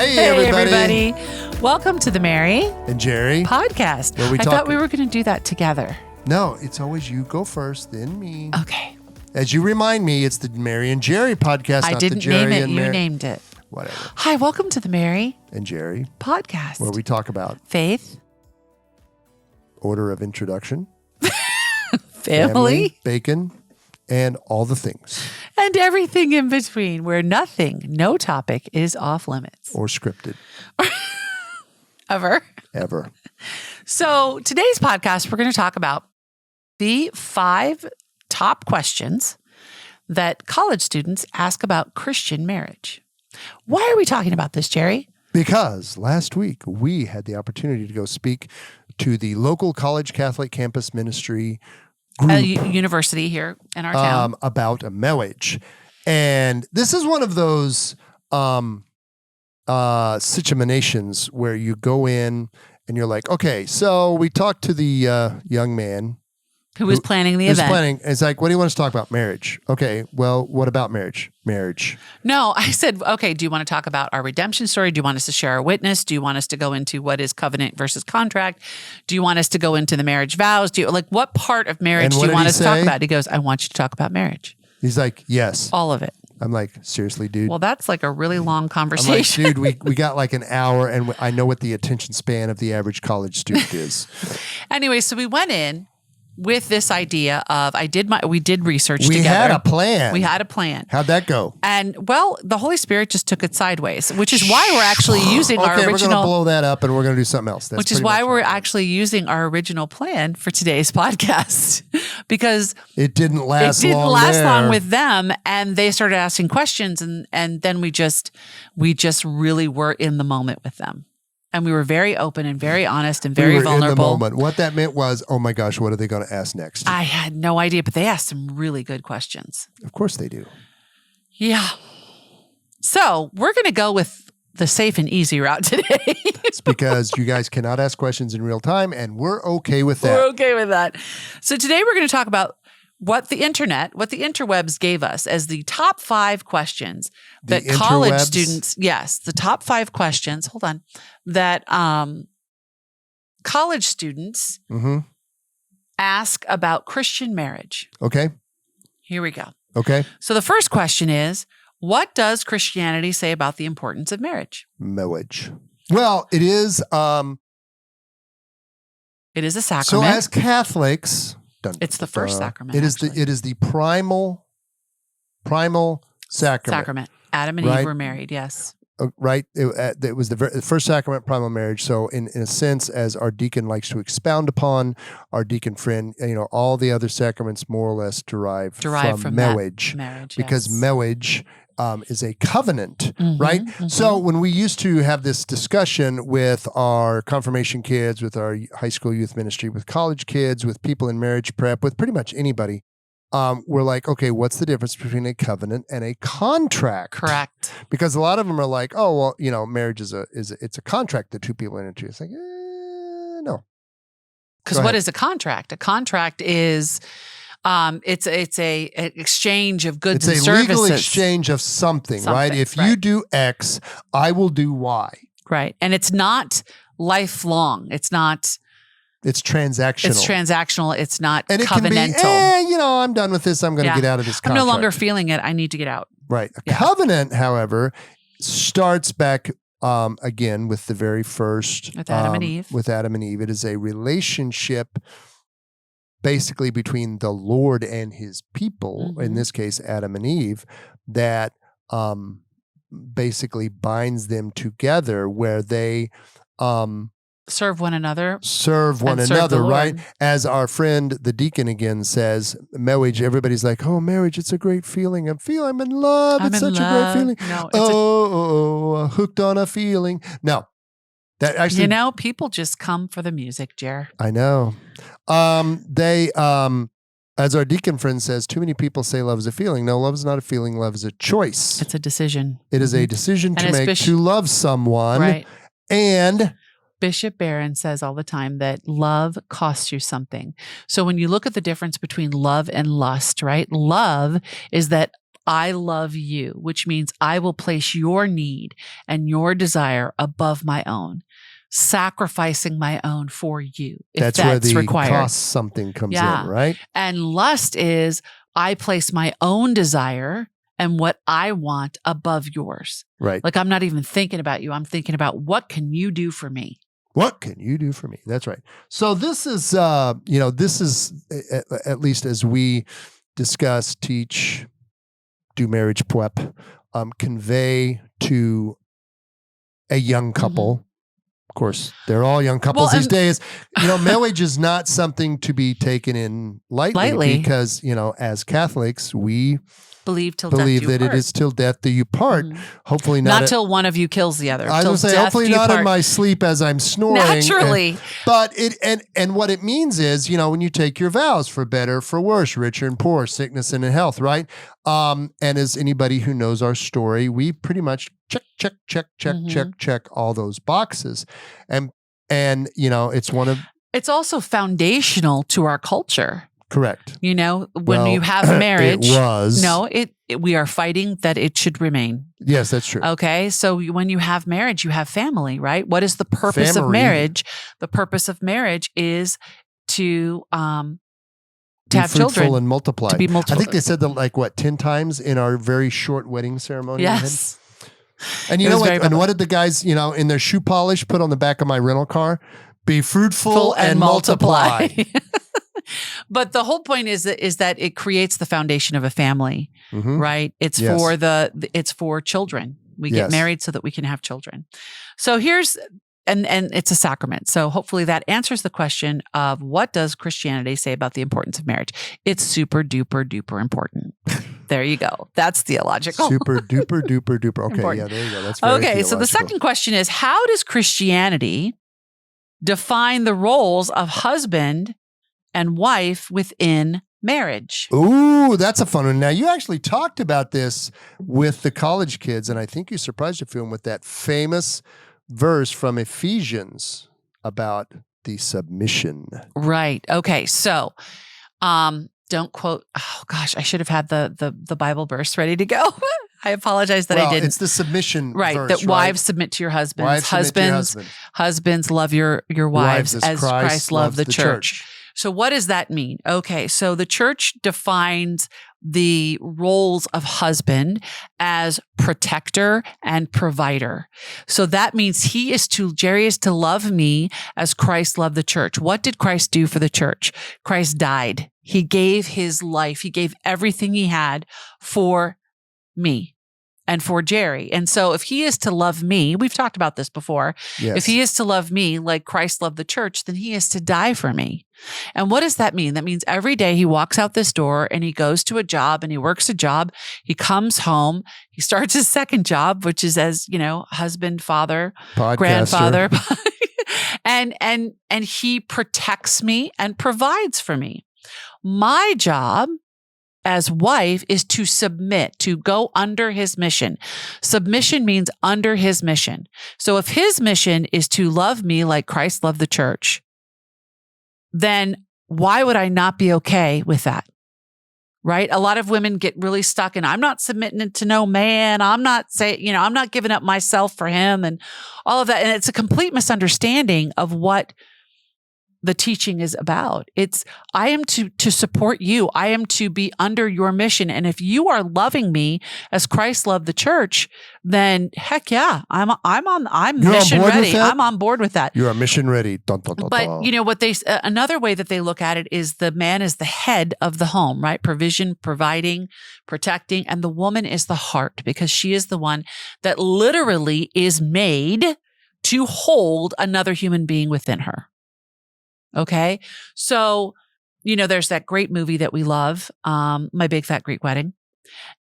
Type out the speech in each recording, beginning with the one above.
Hey, Hey, everybody. Welcome to the Mary And Jerry. podcast. Where we I talk- thought we were going to do that together. No, it's always you go first, then me. Okay. As you remind me, it's the Mary and Jerry podcast, I not didn't the Jerry name it. and You Mary. named it. Whatever. Hi, welcome to the Mary And Jerry, podcast. where we talk about Faith, order of introduction, family, bacon, and all the things. and everything in between, where no topic is off limits. Or scripted. Ever. Ever. So today's podcast, we're going to talk about the 5 top questions that college students ask about Christian marriage. Why are we talking about this, Jerry? Because last week we had the opportunity to go speak to the local college Catholic campus ministry A group university here in our town. about a marriage. And this is one of those situations where you go in and you're like, okay, so we talked to the young man Who was planning the who's event. planning. It's like, what do you want us to talk about? Marriage. Okay, well, what about marriage? Marriage. No, I said, okay, do you want to talk about our redemption story? Do you want us to share our witness? Do you want us to go into what is covenant versus contract? Do you want us to go into the marriage vows? What part of marriage And do what you did want he us to talk say? about? He goes, I want you to talk about marriage. He's like, yes. All of it. I'm like, seriously, dude? Well, that's like a really long I'm like, conversation. dude, we got like an hour and I know what the attention span of the average college student is. Anyway, so we went in with this idea of we did research We together. had a plan. We had a plan. How'd that go? And well, the Holy Spirit just took it sideways, which is why we're actually using our Okay, we're going to original blow that up and we're going to do something else. That's which is pretty why much we're what- actually using our original plan for today's podcast because It didn't last it didn't long last there. long with them, and they started asking questions, and then we just really were in the moment with them, and we were very open and very honest and very we were vulnerable. in the moment. What that meant was, oh my gosh, what are they going to ask next? I had no idea, but they asked some really good questions. Of course they do. Yeah. So we're going to go with the safe and easy route today. It's because you guys cannot ask questions in real time, and we're okay with that. We're okay with that. So today we're going to talk about what the interwebs gave us as the top 5 questions that The college interwebs? students, yes, the top 5 questions, that college students Mm-hmm. ask about Christian marriage. Okay. Here we go. Okay. So the first question is, what does Christianity say about the importance of marriage? Marriage. Well, it is. It is a So sacrament. as Catholics, It's the first sacrament, It is actually. the primal sacrament. Sacrament. Adam and Right? Eve were married, yes. Right? It was the first sacrament, primal marriage. So in a sense, as our deacon likes to expound upon, our deacon friend, all the other sacraments more or less derive from that marriage. marriage, Because yes. marriage is a covenant, Mhm, right? mhm. So when we used to have this discussion with our confirmation kids, with our high school youth ministry, with college kids, with people in marriage prep, with pretty much anybody, we're like, okay, what's the difference between a covenant and a contract? Correct. Because a lot of them are like, oh, well, marriage is a contract that two people enter into. It's like, no. Because Go what ahead. is a contract? A contract is it's a exchange of goods It's and a services. legal exchange of something, right? Something, If you right. do X, I will do Y. Right. And it's not lifelong. It's not It's transactional. it's transactional. It's not And it covenantal. can be, I'm done with this. I'm going to Yeah. get out of this I'm contract. no longer feeling it. I need to get out. Right. A Yeah. covenant, however, starts back again with the very first. With Adam and Eve. With Adam and Eve. It is a relationship basically between the Lord and his people, in Mhm. this case, Adam and Eve, that basically binds them together where they Serve one another. serve one And serve the another, right? Lord. As our friend, the deacon again says, marriage, everybody's like, oh, marriage, it's a great feeling. I'm in love. I'm it's in such love. a great feeling. No, it's Hooked on a feeling. No, that actually, people just come for the music, Jer. I know. As our deacon friend says, too many people say love is a feeling. No, love is not a feeling. Love is a choice. It's a decision. It is a decision And to as make Bishop- to love someone. Right. And Bishop Barron says all the time that love costs you something. So when you look at the difference between love and lust, right? Love is that I love you, which means I will place your need and your desire above my own, sacrificing my own for you. If That's where the required. cost something comes Yeah. in, right? And lust is I place my own desire and what I want above yours. Right. Like I'm not even thinking about you. I'm thinking about what can you do for me? What can you do for me? That's right. So this is, this is at least as we discuss, teach, do marriage prep, convey to a young couple. Of course, they're all young couples these days. Marriage is not something to be taken in lightly. Because, as Catholics, we believe that it is till death do you part. Hopefully not till one of you kills the other. I was going to say, hopefully not in my sleep as I'm snoring. Naturally. But and what it means is, when you take your vows, for better, for worse, richer and poor, sickness and in health, right? And as anybody who knows our story, we pretty much check all those boxes. And it's also foundational to our culture. Correct. When you have marriage, we are fighting that it should remain. Yes, that's true. Okay. So when you have marriage, you have family, right? What is the purpose of marriage? The purpose of marriage is to have children and multiply. To be multiple. I think they said that 10 times in our very short wedding ceremony. Yes. And what did the guys, in their shoe polish put on the back of my rental car? Be fruitful and multiply. But the whole point is that it creates the foundation of a family, right? It's for children. We get married so that we can have children. So and it's a sacrament. So hopefully that answers the question of what does Christianity say about the importance of marriage? It's super duper duper important. There you go. That's theological. Super duper duper duper. Okay, important. Yeah, there you go. That's very theological. So the second question is, how does Christianity define the roles of husband and wife within marriage? Ooh, that's a fun one. Now, you actually talked about this with the college kids, and I think you surprised a few of them with that famous verse from Ephesians about the submission. Right. Okay. So, don't quote. Oh gosh, I should have had the Bible verse ready to go. I apologize that I didn't. It's the submission right, verse, that wives submit to your husbands. Husbands love your wives as Christ loved the church. So what does that mean? Okay, so the church defines the roles of husband as protector and provider. So that means Jerry is to love me as Christ loved the church. What did Christ do for the church? Christ died. He gave his life. He gave everything he had for me and for Jerry. And so if he is to love me, we've talked about this before. Yes. If he is to love me like Christ loved the church, then he is to die for me. And what does that mean? That means every day he walks out this door and he goes to a job and he works a job. He comes home. He starts his second job, which is as, husband, father, podcaster, grandfather. and he protects me and provides for me. My job as wife is to submit, to go under his mission. Submission means under his mission. So if his mission is to love me like Christ loved the church, then why would I not be okay with that? Right? A lot of women get really stuck in, I'm not submitting to no man. I'm not I'm not giving up myself for him and all of that. And it's a complete misunderstanding of what the teaching is about. I am to support you. I am to be under your mission. And if you are loving me as Christ loved the church, then heck yeah, I'm mission ready. I'm on board with that. You are mission ready. Dun, dun, dun, but dun. what another way that they look at it is the man is the head of the home, right? Provision, providing, protecting, and the woman is the heart because she is the one that literally is made to hold another human being within her. Okay. So, there's that great movie that we love, My Big Fat Greek Wedding.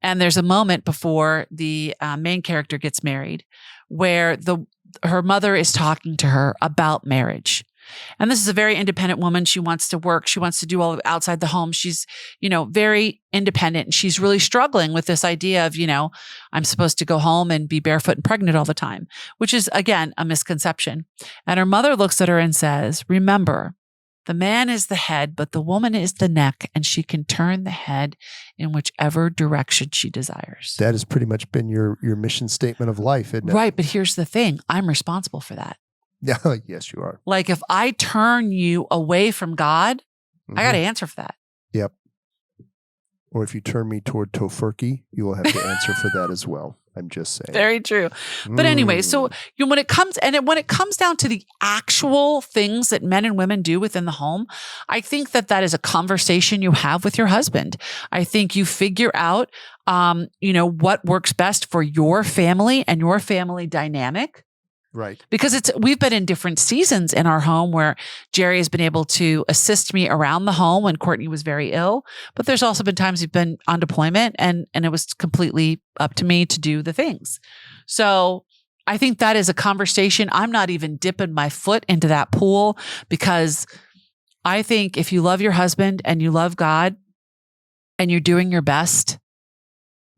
And there's a moment before the main character gets married where her mother is talking to her about marriage. And this is a very independent woman. She wants to work. She wants to do all outside the home. She's, very independent. And she's really struggling with this idea of, I'm supposed to go home and be barefoot and pregnant all the time, which is, again, a misconception. And her mother looks at her and says, remember The man is the head, but the woman is the neck, and she can turn the head in whichever direction she desires. That has pretty much been your mission statement of life, isn't it? Right. But here's the thing. I'm responsible for that. Yeah. Yes, you are. Like if I turn you away from God, I got to Mhm. answer for that. Yep. Or if you turn me toward tofurkey, you will have to answer for that as well. I'm just saying. Very true. But anyway, so Mm. when it comes down to the actual things that men and women do within the home, I think that is a conversation you have with your husband. I think you figure out, what works best for your family and your family dynamic. Right. Because we've been in different seasons in our home where Jerry has been able to assist me around the home when Courtney was very ill. But there's also been times we've been on deployment and it was completely up to me to do the things. So I think that is a conversation. I'm not even dipping my foot into that pool because I think if you love your husband and you love God and you're doing your best,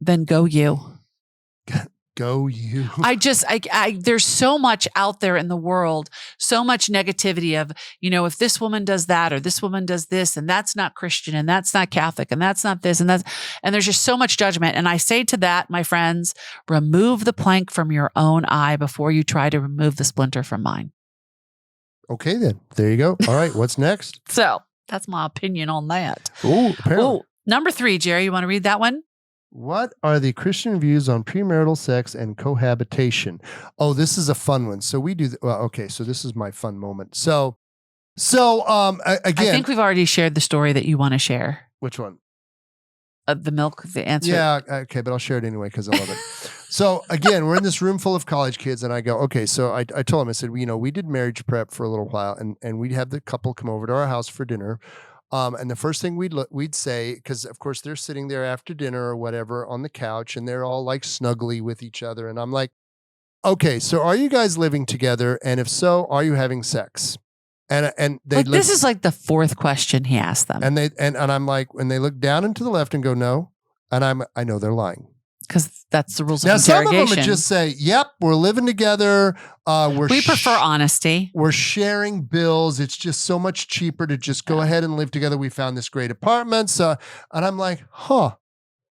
then go you. Go you. There's so much out there in the world, so much negativity of, if this woman does that or this woman does this and that's not Christian and that's not Catholic and that's not this and there's just so much judgment. And I say to that, my friends, remove the plank from your own eye before you try to remove the splinter from mine. Okay, then. There you go. All right. What's next? So that's my opinion on that. Oh, apparently. Ooh, number 3, Jerry, you want to read that one? What are the Christian views on premarital sex and cohabitation? Oh, this is a fun one. So we do. Okay, so this is my fun moment. So again, I think we've already shared the story that you want to share. Which one? The milk, the answer. Yeah. Okay, but I'll share it anyway because I love it. So again, we're in this room full of college kids, and I go, okay. So I told him, I said, we did marriage prep for a little while, and we'd have the couple come over to our house for dinner. And the first thing we'd say, because of course they're sitting there after dinner or whatever on the couch and they're all like snuggly with each other. And I'm like, okay, so are you guys living together? And if so, are you having sex? And they this is like the 4th question he asked them. And I'm like, when they look down and to the left and go, no. And I know they're lying. Because that's the rules of Now, interrogation. some of them would just say, yep, we're living together. We prefer honesty. We're sharing bills. It's just so much cheaper to just go ahead and live together. We found this great apartment. And I'm like,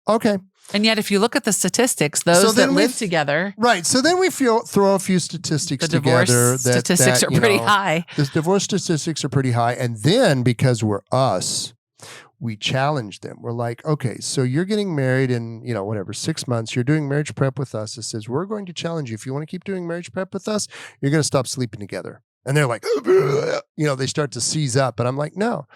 okay. And yet, if you look at the statistics, those that live together. Right. So then we throw a few statistics together. The divorce statistics are pretty high. The divorce statistics are pretty high. And then because we're us, we challenge them. We're like, okay, so you're getting married in, 6 months. You're doing marriage prep with us. It says, we're going to challenge you. If you want to keep doing marriage prep with us, you're going to stop sleeping together. And they're like, they start to seize up. And I'm like, no.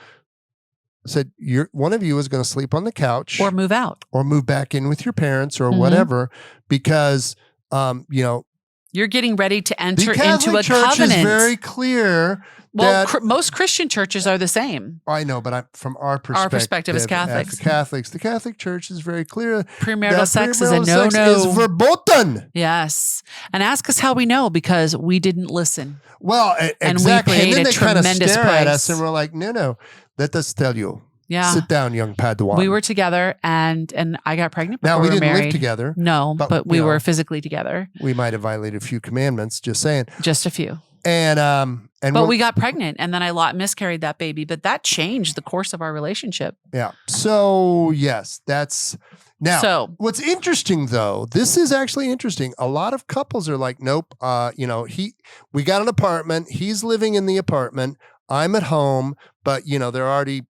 I said, one of you is going to sleep on the couch. Or move out. Or move back in with your parents or whatever, because, you're getting ready to enter into a Catholic Church covenant. Is very clear. Well, most Christian churches are the same. I know, but from our perspective as Catholics, the Catholic Church is very clear. Premarital sex is a no-no. Is verboten. Yes, and ask us how we know because we didn't listen. Well, and exactly. we paid and then a they kind of tremendous stare price. at us, and we're like, no, let us tell you. Yeah, sit down, young Padawan. We were together, and I got pregnant. Now we didn't live married. together. No, but we were physically together. We might have violated a few commandments. Just saying. Just a few. But we got pregnant, and then I miscarried that baby. But that changed the course of our relationship. Yeah. So yes, that's now. So what's interesting though, this is actually interesting. A lot of couples are like, nope. We got an apartment. He's living in the apartment. I'm at home, but they're already,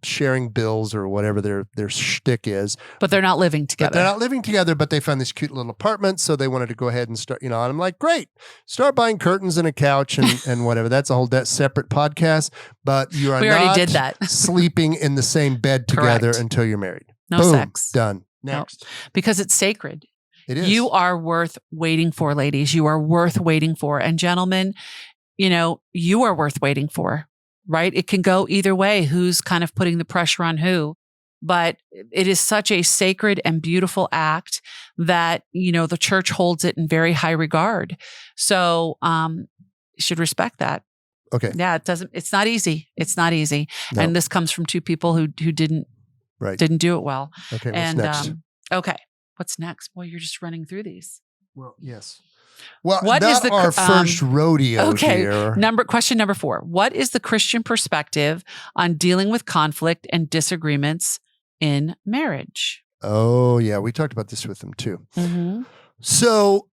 sharing bills or whatever their shtick is. But they're not living together. But they found this cute little apartment, so they wanted to go ahead and start, and I'm like, great, start buying curtains and a couch and whatever. That's a whole separate podcast. But we already did that. Sleeping in the same bed together until you're married. No Boom, sex. Done. Next. No. Because it's sacred. It is. You are worth waiting for, ladies. You are worth waiting for. And gentlemen, you are worth waiting for, right? It can go either way. Who's kind of putting the pressure on who? But it is such a sacred and beautiful act that, the church holds it in very high regard. So, you should respect that. Okay. Yeah, it's not easy. It's not easy. No. And this comes from two people who didn't do it well. Okay. And, what's next? okay. What's next? Boy, you're just running through these. Well, yes. Well, What not is the our first rodeo here. Question number 4. What is the Christian perspective on dealing with conflict and disagreements in marriage? Oh, yeah. We talked about this with them too. Mm-hmm. So,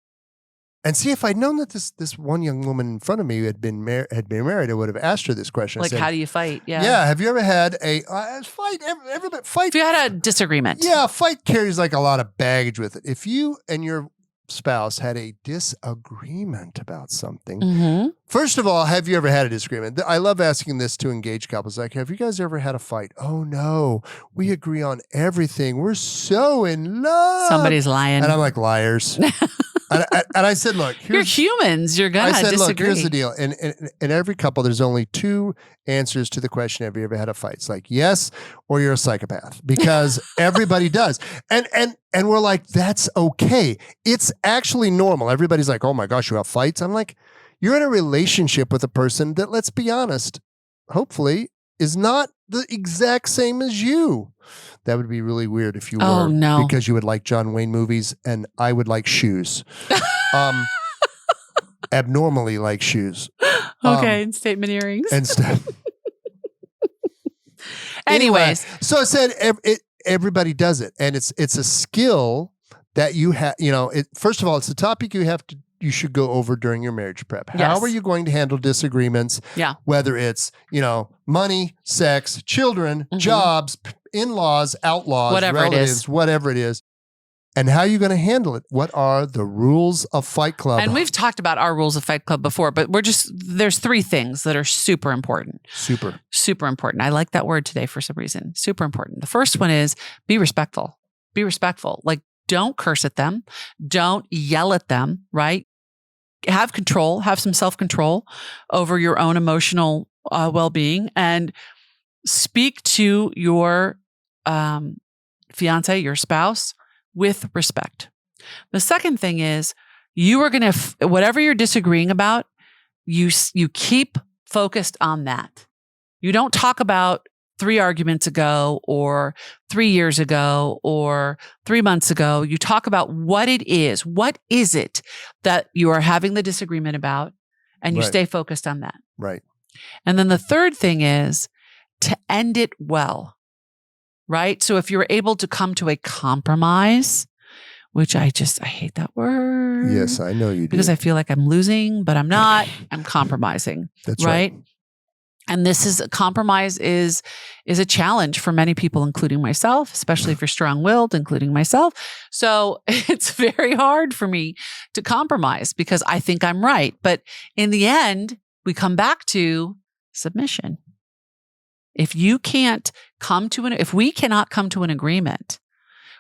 and see, if I'd known that this one young woman in front of me had been married, I would have asked her this question. Like, how do you fight? Yeah. Yeah. Have you ever had a fight? Everybody fight. If you had a disagreement. Yeah. Fight carries like a lot of baggage with it. If you and your spouse had a disagreement about something, Mm-hmm. first of all, have you ever had a disagreement? I love asking this to engaged couples. Like, have you guys ever had a fight? Oh no, we agree on everything. We're so in love. Somebody's lying. And I'm like, liars. And I said, look, you're humans. You're going to disagree. Look, here's the deal. In every couple, there's only 2 answers to the question, have you ever had a fight? It's like, yes, or you're a psychopath, because everybody does. And we're like, that's okay. It's actually normal. Everybody's like, oh my gosh, you have fights? I'm like, you're in a relationship with a person that, let's be honest, hopefully is not the exact same as you. That would be really weird if you were. Oh, no. Because you would like John Wayne movies and I would like shoes. Abnormally like shoes. Okay, and statement earrings. And stuff. Anyways. So I said everybody does it. And it's a skill that you have, first of all, it's a topic you should go over during your marriage prep. Yes. How are you going to handle disagreements? Yeah. Whether it's, money, sex, children, jobs, in-laws, outlaws, relatives, whatever it is. And how are you going to handle it? What are the rules of Fight Club? And we've talked about our rules of Fight Club before, but there's 3 things that are super important. Super important. I like that word today for some reason. Super important. The first one is be respectful. Be respectful. Like, don't curse at them. Don't yell at them, right? Have control, have some self-control over your own emotional well-being, and speak to your fiance, your spouse, with respect. The second thing is you are going to, whatever you're disagreeing about, you keep focused on that. You don't talk about 3 arguments ago or 3 years ago or 3 months ago. You talk about what it is. What is it that you are having the disagreement about? And you stay focused on that. Right. And then the third thing is to end it well, right? So if you're able to come to a compromise, which I hate that word. Yes, I know you do. Because I feel like I'm losing, but I'm not. I'm compromising. That's right. And this is compromise is a challenge for many people, including myself, especially if you're strong-willed, including myself. So it's very hard for me to compromise because I think I'm right. But in the end, we come back to submission. If we cannot come to an agreement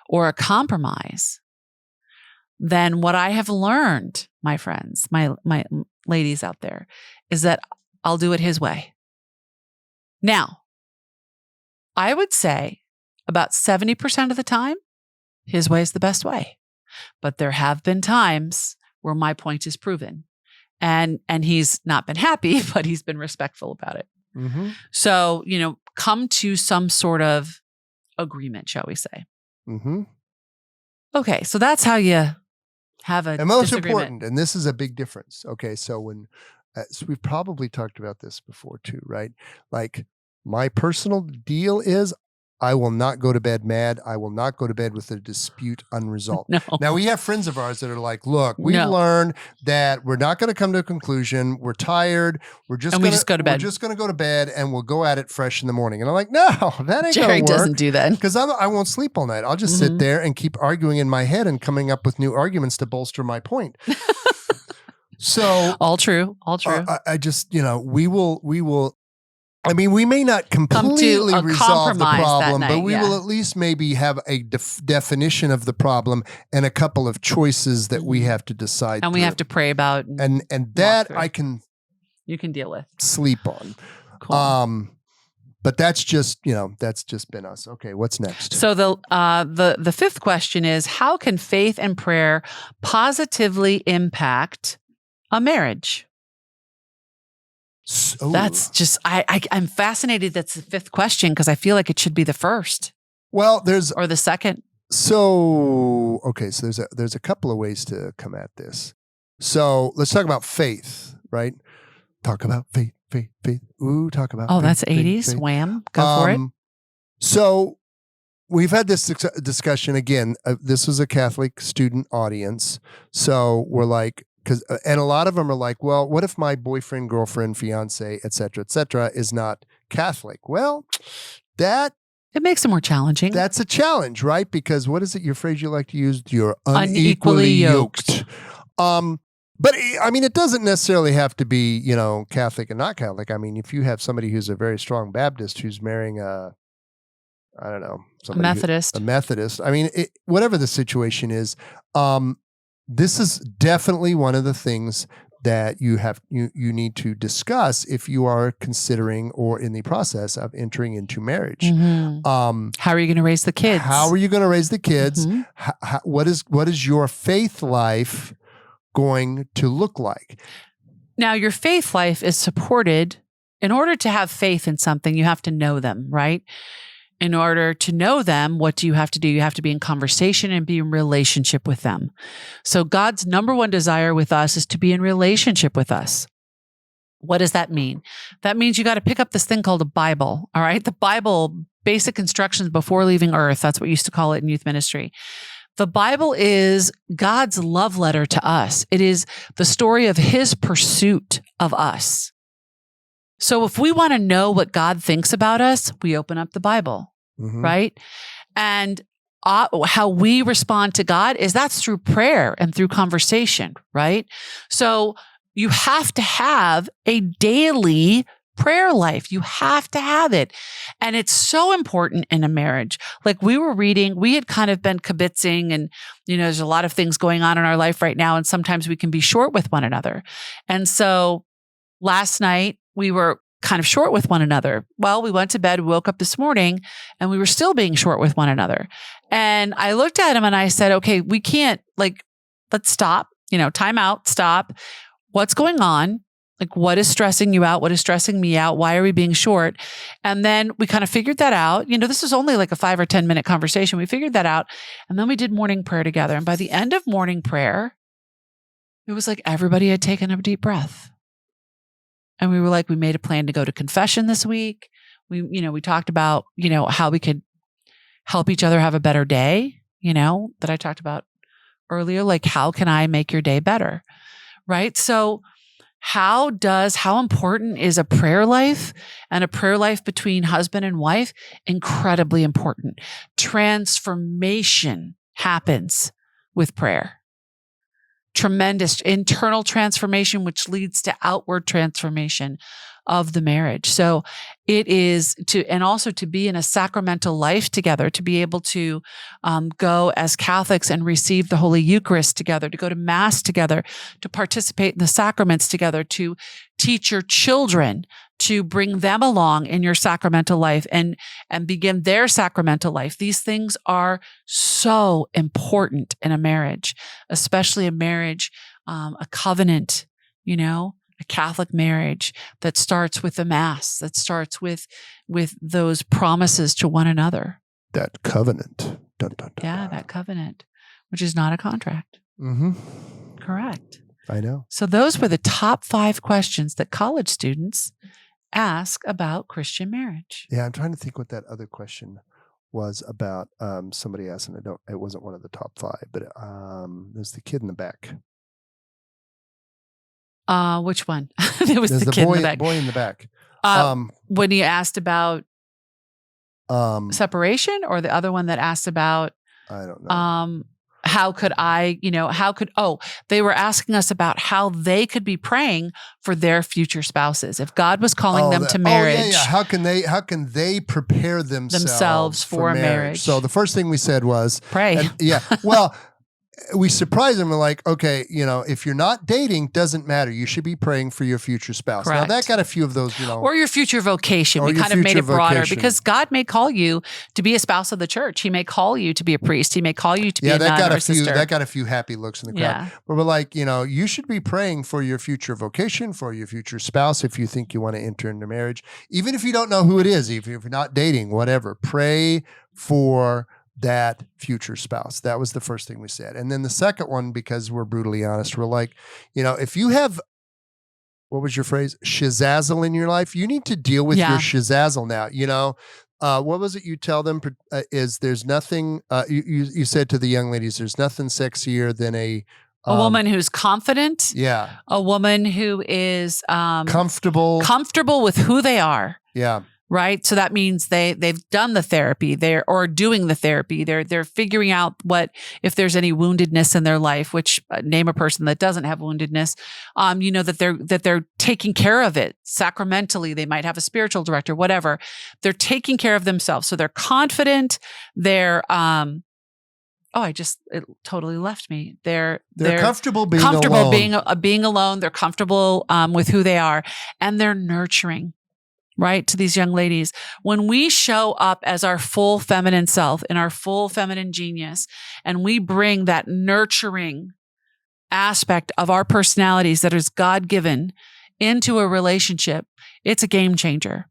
or a compromise, then what I have learned, my friends, my ladies out there, is that I'll do it his way. Now, I would say about 70% of the time, his way is the best way. But there have been times where my point is proven. And he's not been happy, but he's been respectful about it. Mm-hmm. So, come to some sort of agreement, shall we say. Mm-hmm. Okay, so that's how you have a and most disagreement. important, and this is a big difference. Okay, so so we've probably talked about this before too, right? Like my personal deal is I will not go to bed mad. I will not go to bed with a dispute unresolved. No. Now we have friends of ours that are like, look, we've learned that we're not going to come to a conclusion. We're tired. We just go to bed. We're just going to go to bed and we'll go at it fresh in the morning. And I'm like, no, that ain't Jerry going to work. Doesn't do that. Because I won't sleep all night. I'll just sit there and keep arguing in my head and coming up with new arguments to bolster my point. So all true. I just, we will. I mean, we may not completely resolve the problem, but we will at least maybe have a definition of the problem and a couple of choices that we have to decide. And we have to pray about. And that you can deal with. Sleep on. Cool. But that's just been us. Okay, what's next? So the fifth question is, how can faith and prayer positively impact a marriage? So, that's just I'm fascinated. That's the fifth question because I feel like it should be the first. Well, or the second. So, okay, so there's a couple of ways to come at this. So let's talk about faith, right? Talk about faith, faith, faith. Ooh, talk about Oh, faith, that's faith, 80s. faith. Wham. Go for it. So we've had this discussion again. This was a Catholic student audience. So we're like, and a lot of them are like, well, what if my boyfriend, girlfriend, fiance, et cetera, is not Catholic? Well, It makes it more challenging. that's a challenge, right? Because what is it, your phrase you like to use? You're Unequally yoked. But I mean, it doesn't necessarily have to be, Catholic and not Catholic. I mean, if you have somebody who's a very strong Baptist who's marrying a Methodist. a Methodist. I mean, whatever the situation is, this is definitely one of the things that you need to discuss if you are considering or in the process of entering into marriage. Mm-hmm. How are you going to raise the kids? How are you going to raise the kids? Mm-hmm. What is your faith life going to look like? Now, your faith life is supported. In order to have faith in something, you have to know them, right? In order to know them, what do? You have to be in conversation and be in relationship with them. So God's number one desire with us is to be in relationship with us. What does that mean? That means you got to pick up this thing called a Bible, all right? The Bible, basic instructions before leaving earth. That's what we used to call it in youth ministry. The Bible is God's love letter to us. It is the story of his pursuit of us. So if we want to know what God thinks about us, we open up the Bible, right? And how we respond to God that's through prayer and through conversation, right? So you have to have a daily prayer life. You have to have it. And it's so important in a marriage. Like we had kind of been kibitzing and, there's a lot of things going on in our life right now. And sometimes we can be short with one another. And so last night we were kind of short with one another. Well, we went to bed, woke up this morning, and we were still being short with one another. And I looked at him and I said, okay, we can't, let's stop, time out, stop. What's going on? What is stressing you out? What is stressing me out? Why are we being short? And then we kind of figured that out. This was only like a 5 or 10 minute conversation. We figured that out. And then we did morning prayer together. And by the end of morning prayer, it was like everybody had taken a deep breath. And we were like, we made a plan to go to confession this week. We talked about, how we could help each other have a better day, that I talked about earlier. How can I make your day better? Right? So how important is a prayer life and a prayer life between husband and wife? Incredibly important. Transformation happens with prayer. Tremendous internal transformation, which leads to outward transformation of the marriage. So it is and also to be in a sacramental life together, to be able to go as Catholics and receive the Holy Eucharist together, to go to Mass together, to participate in the sacraments together, to teach your children, to bring them along in your sacramental life and begin their sacramental life. These things are so important in a marriage, especially a marriage, a covenant, a Catholic marriage that starts with the Mass, that starts with those promises to one another. That covenant. Dun, dun, dun. Yeah, that covenant, which is not a contract. Mm-hmm. Correct. I know. So those were the top 5 questions that college students ask about Christian marriage. Yeah, I'm trying to think what that other question was about. Somebody asked, and it wasn't one of the top 5, but there's the kid in the back. Which one? There was the kid in the back. Boy in the back. When he asked about separation, or the other one that asked about, I don't know. They were asking us about how they could be praying for their future spouses. If God was calling them to marriage. How can they prepare themselves for a marriage? So the first thing we said was pray. Well, we surprised them. We're like, okay, if you're not dating, doesn't matter. You should be praying for your future spouse. Correct. Now that got a few of those, or your future vocation. We kind of made it broader because God may call you to be a spouse of the church. He may call you to be a priest. He may call you to be a nun or a sister. That got a few happy looks in the crowd. Yeah. But we're like, you should be praying for your future vocation, for your future spouse, if you think you want to enter into marriage, even if you don't know who it is, if you're not dating, whatever. Pray for that future spouse. That was the first thing we said. And then the second one, because we're brutally honest, we're like, if you have, what was your phrase? Shizazzle in your life, you need to deal with your shizazzle now. What was it you tell them is there's nothing, you said to the young ladies, there's nothing sexier than a woman who's confident. Yeah. A woman who is comfortable with who they are. Yeah. Right. So that means they've done the therapy. They're doing the therapy. They're figuring out if there's any woundedness in their life, which name a person that doesn't have woundedness, that they're taking care of it sacramentally. They might have a spiritual director, whatever. They're taking care of themselves. So they're confident. They're, it totally left me. They're comfortable being alone. being alone. They're comfortable with who they are, and they're nurturing. Right, to these young ladies. When we show up as our full feminine self and our full feminine genius, and we bring that nurturing aspect of our personalities that is God-given into a relationship, it's a game changer.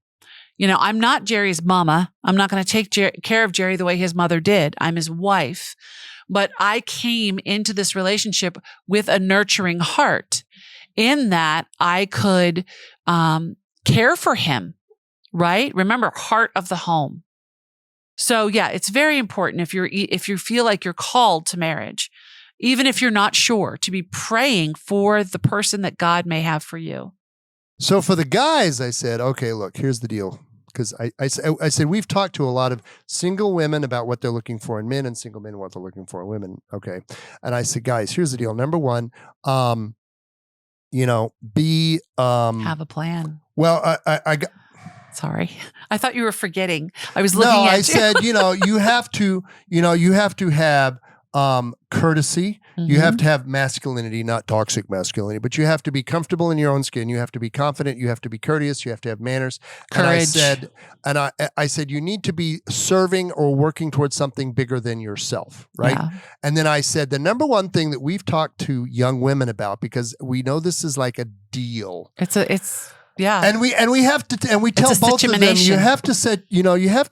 I'm not Jerry's mama. I'm not going to take care of Jerry the way his mother did. I'm his wife. But I came into this relationship with a nurturing heart in that I could care for him, right? Remember, heart of the home. So yeah, it's very important if you feel like you're called to marriage, even if you're not sure, to be praying for the person that God may have for you. So for the guys, I said, okay, look, here's the deal. Because I said, we've talked to a lot of single women about what they're looking for in men and single men what they're looking for in women. Okay. And I said, guys, here's the deal. Number one, have a plan. Well, I got. Sorry, I thought you were forgetting. I was looking at you. No, I said, you have to have courtesy. Mm-hmm. You have to have masculinity, not toxic masculinity, but you have to be comfortable in your own skin. You have to be confident. You have to be courteous. You have to have manners. Courage. And I said, you need to be serving or working towards something bigger than yourself, right? Yeah. And then I said, the number one thing that we've talked to young women about, because we know this is like a deal. Yeah. And we tell both of them, you have to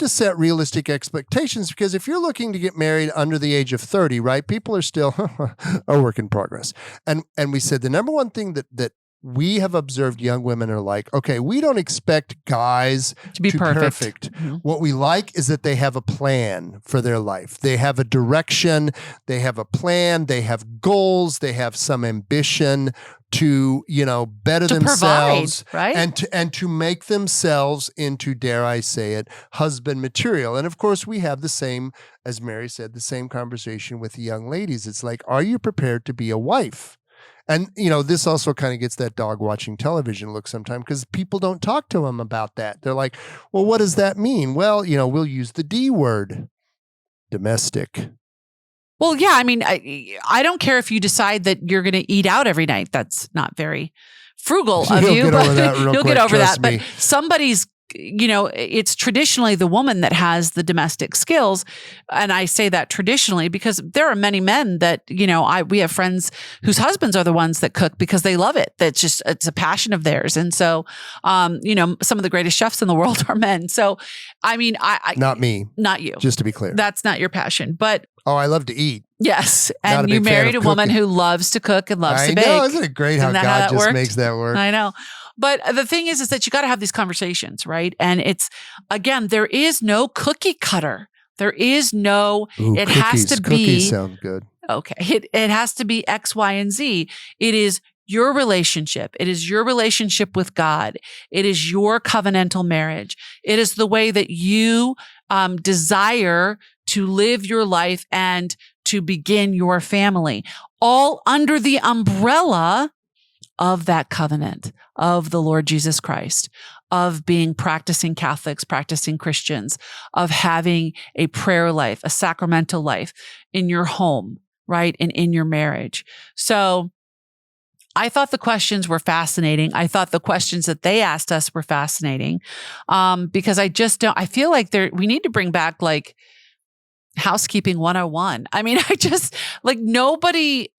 set realistic expectations, because if you're looking to get married under the age of 30, right, people are still a work in progress. And we said the number one thing that we have observed young women are like, okay, we don't expect guys to be perfect. Mm-hmm. What we like is that they have a plan for their life. They have a direction, they have a plan, they have goals, they have some ambition to, better themselves, provide, right? And to make themselves into, dare I say it, husband material. And of course, we have the same, as Mary said, the same conversation with the young ladies. It's like, are you prepared to be a wife? And, this also kind of gets that dog watching television look sometimes, because people don't talk to them about that. They're like, well, what does that mean? Well, we'll use the D word, domestic. Well, yeah, I mean, I don't care if you decide that you're going to eat out every night. That's not very frugal of you. You'll get over that. But somebody's, it's traditionally the woman that has the domestic skills. And I say that traditionally because there are many men that, we have friends whose husbands are the ones that cook because they love it. It's a passion of theirs. And so, some of the greatest chefs in the world are men. So, I mean, not me, not you, just to be clear, that's not your passion, but oh, I love to eat. Yes. And you married a woman who loves to cook and loves to bake. I know. Isn't it great how God just makes that work? I know. But the thing is that you got to have these conversations, right? And it's, again, there is no cookie cutter. There is no, it has to be. Cookies sound good. Okay. It has to be X, Y, and Z. It is your relationship. It is your relationship with God. It is your covenantal marriage. It is the way that you desire to live your life and to begin your family, all under the umbrella of that covenant of the Lord Jesus Christ, of being practicing Catholics, practicing Christians, of having a prayer life, a sacramental life in your home, right? And in your marriage. So I thought the questions were fascinating. I thought the questions that they asked us were fascinating, because I feel like we need to bring back like housekeeping 101. I mean, nobody,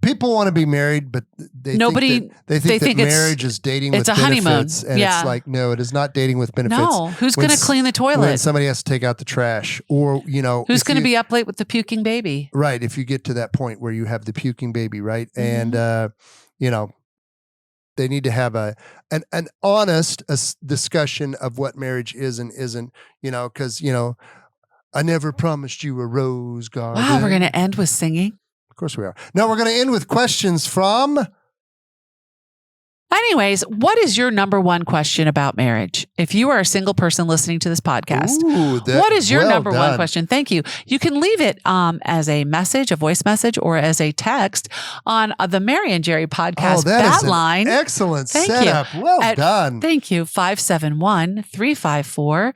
people want to be married, but they think that marriage is dating with a honeymoon. benefits. And it's like, no, it is not dating with benefits. No, who's going to clean the toilet? When somebody has to take out the trash, or who's going to be up late with the puking baby? Right. If you get to that point where you have the puking baby, right, and they need to have an honest discussion of what marriage is and isn't. Because I never promised you a rose garden. Wow, we're going to end with singing. Of course we are. No, we're going to end with questions from. Anyways, what is your number one question about marriage? If you are a single person listening to this podcast, what is your number one question? Thank you. You can leave it as a message, a voice message, or as a text on the Mary and Jerry podcast line. Excellent setup. Well done. Thank you. 571-354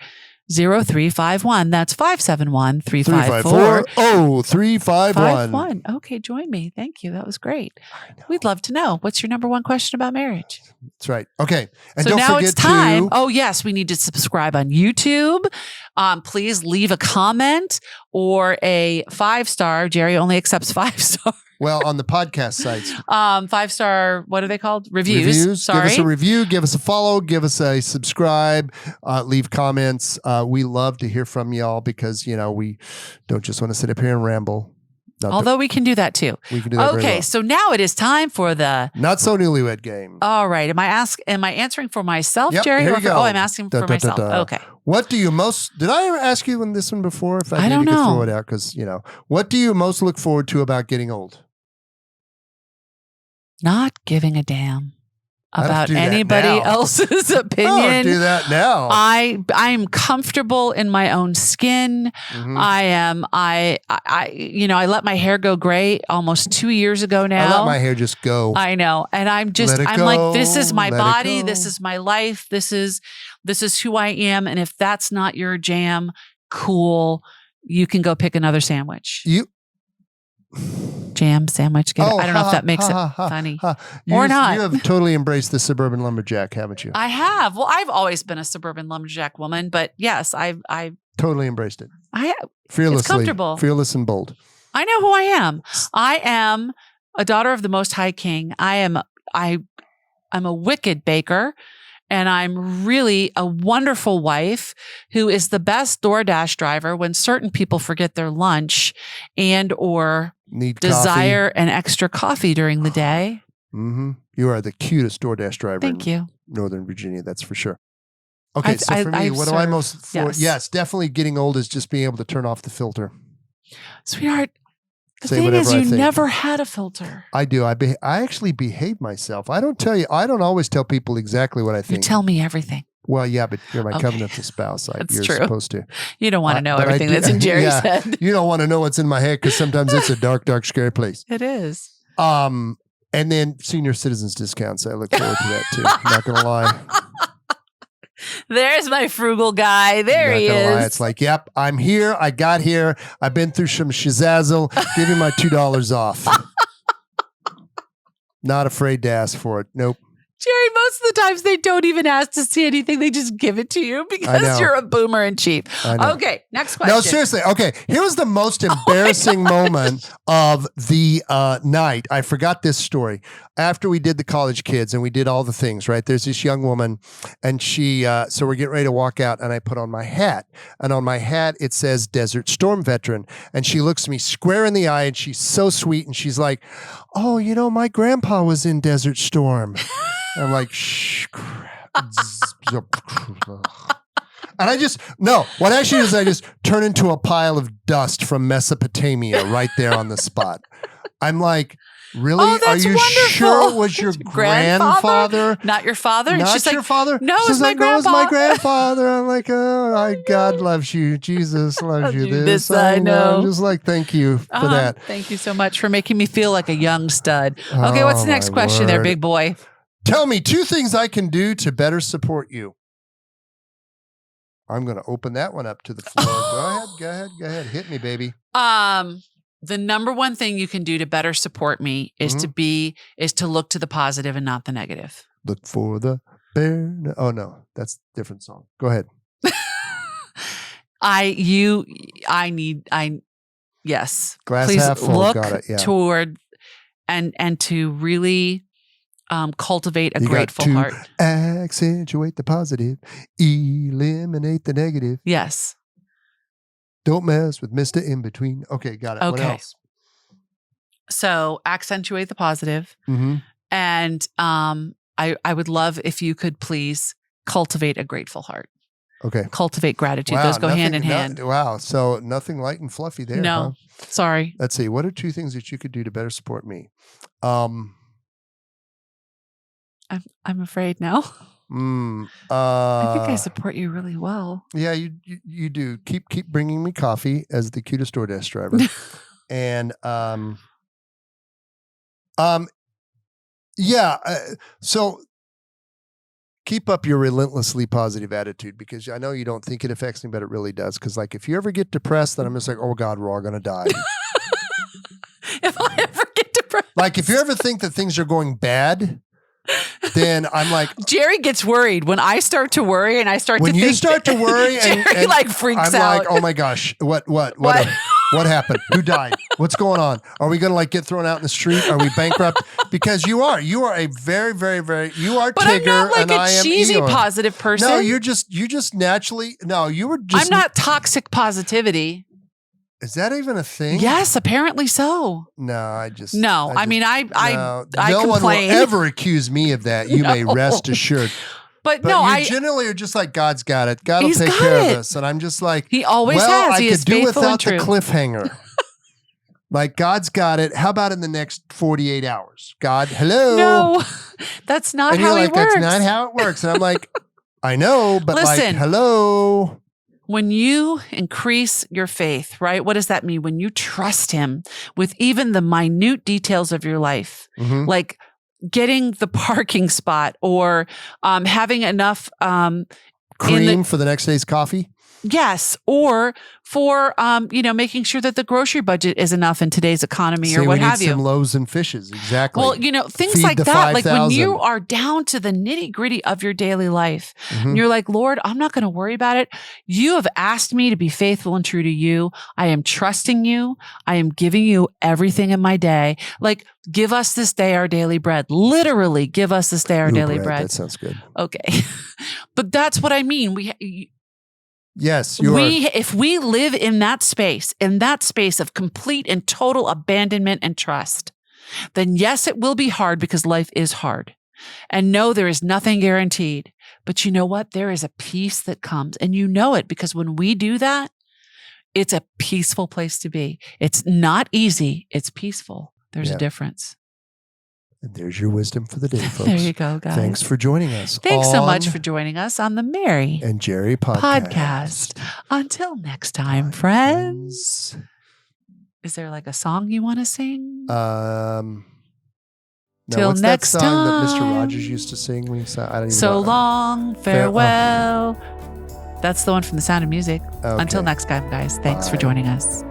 0351. That's 571-354-0351. Okay, join me. Thank you. That was great. We'd love to know. What's your number one question about marriage? That's right. Okay. And so don't now forget it's time. Oh, yes. We need to subscribe on YouTube. Please leave a comment or a 5-star. Jerry only accepts 5-star. Well, on the podcast sites. 5-star, what are they called? Reviews. Sorry. Give us a review, give us a follow, give us a subscribe, leave comments. We love to hear from y'all because, we don't just want to sit up here and ramble. Although we can do that too. We can do that. Okay, so now it is time for the Not So Newlywed Game. All right. Am I answering for myself, Jerry? Here you go. I'm asking for myself. Okay. What do you did I ask you in this one before? If I don't know. Throw it out because, what do you most look forward to about getting old? Not giving a damn about anybody else's opinion. I don't do that now. I'm comfortable in my own skin. Mm-hmm. I let my hair go gray almost 2 years ago now. I let my hair just go. I know. And I'm like, this is my body. This is my life. This is who I am. And if that's not your jam, cool. You can go pick another sandwich. Jam sandwich. I don't know if that makes it funny or not. You have totally embraced the suburban lumberjack, haven't you? I have. Well, I've always been a suburban lumberjack woman, but yes, I've totally embraced it. I fearlessly, it's comfortable, fearless and bold. I know who I am. I am a daughter of the Most High King. I'm a wicked baker. And I'm really a wonderful wife who is the best DoorDash driver when certain people forget their lunch and or desire an extra coffee during the day. Mm-hmm. You are the cutest DoorDash driver. Thank you. Northern Virginia, that's for sure. Okay, so for me, what do I most look forward? Yes, definitely getting old is just being able to turn off the filter. Sweetheart, the thing is, you never had a filter. I do. I actually behave myself. I don't always tell people exactly what I think. You tell me everything. Well, yeah, but you're my covenantal spouse. You're true. Supposed to. You don't want to know everything that's in Jerry's head. You don't want to know what's in my head because sometimes it's a dark, dark, scary place. It is. And then senior citizens discounts. I look forward to that too. I'm not going to lie. There's my frugal guy. There he is. Lie. It's like, yep, I'm here. I got here. I've been through some shizazzle. Give me my $2 off. Not afraid to ask for it. Nope. Jerry, most of the times they don't even ask to see anything. They just give it to you because you're a boomer in chief. Okay, next question. No, seriously. Okay, here was the most embarrassing moment of the night. I forgot this story. After we did the college kids and we did all the things, right? There's this young woman and she, so we're getting ready to walk out and I put on my hat. And on my hat, it says Desert Storm Veteran. And she looks me square in the eye and she's so sweet. And she's like, oh, my grandpa was in Desert Storm. I'm like, shh, crap. And what actually is I just turn into a pile of dust from Mesopotamia right there on the spot. I'm like, really? Are you sure it was your grandfather? Not your father? Not she's your father? No, it's my grandpa. No, it's my grandfather. I'm like, God loves you. Jesus loves you. This I know. I'm just like, thank you for that. Thank you so much for making me feel like a young stud. Okay, what's the next question there, big boy? Tell me 2 things I can do to better support you. I'm going to open that one up to the floor. Go ahead. Hit me, baby. The number one thing you can do to better support me is to look to the positive and not the negative. Look for the bear. Oh no, that's a different song. Go ahead. Yes. Glass Please half full. look Got it. Yeah. toward and to really cultivate a You grateful got to heart. accentuate the positive, eliminate the negative. Yes. Don't mess with Mr. In Between. Okay, got it. What Okay. else? So accentuate the positive. Mm-hmm. And I would love if you could please cultivate a grateful heart. Okay. Cultivate gratitude. Those go hand in hand. Wow. So nothing light and fluffy there. No. Huh? Sorry. Let's see. What are 2 things that you could do to better support me? I'm afraid now. I think I support you really well. Yeah, you do. Keep bringing me coffee as the cutest DoorDash driver. And yeah. So keep up your relentlessly positive attitude, because I know you don't think it affects me, but it really does. Because like if you ever get depressed, then I'm just like, oh God, we're all gonna die. If I ever get depressed, like if you ever think that things are going bad, then I'm like, Jerry gets worried when I start to worry, and I start when to you think start to worry, Jerry and like freaks I'm out. like, oh my gosh, what happened? Who died? What's going on? Are we going to like get thrown out in the street? Are we bankrupt? Because you are a very, very, very, you are But Tigger, I'm not like and a I am cheesy Eeyore. positive person. No, you just naturally. No, you were just. I'm not toxic positivity. Is that even a thing? Yes, apparently so. No, I just. No, I mean, I no complain. one will ever accuse me of that. You may rest assured. But no, you generally are just like, God's got it. God will take care of us. And I'm just like, He always has. He I is could do faithful and without the true. cliffhanger. Like, God's got it. How about in the next 48 hours? God, hello. No, that's not and how you're it like, works. That's not how it works. And I'm like, I know, but Listen, like, hello. When you increase your faith, right? What does that mean? When you trust Him with even the minute details of your life, like getting the parking spot or having enough cream for the next day's coffee. Yes. Or for, making sure that the grocery budget is enough in today's economy or what have you. Some loaves and fishes. Exactly. Well, things Feed like the that. Like 5,000. when you are down to the nitty gritty of your daily life and you're like, Lord, I'm not going to worry about it. You have asked me to be faithful and true to you. I am trusting you. I am giving you everything in my day. Like, give us this day our daily bread. Literally, give us this day our daily bread. That sounds good. Okay. But that's what I mean. Yes, if we live in that space of complete and total abandonment and trust, then yes, it will be hard because life is hard. And no, there is nothing guaranteed. But you know what? There is a peace that comes, and you know it because when we do that, it's a peaceful place to be. It's not easy. It's peaceful. There's a difference. And there's your wisdom for the day, folks. There you go, guys. Thanks for joining us. Thanks so much for joining us on the Mary and Jerry podcast. Until next time, friends. Is there like a song you want to sing? No, Till what's next that song time. that Mr. Rogers used to sing when he sang? I don't even So know. long, farewell. That's the one from The Sound of Music. Okay. Until next time, guys. Thanks for joining us.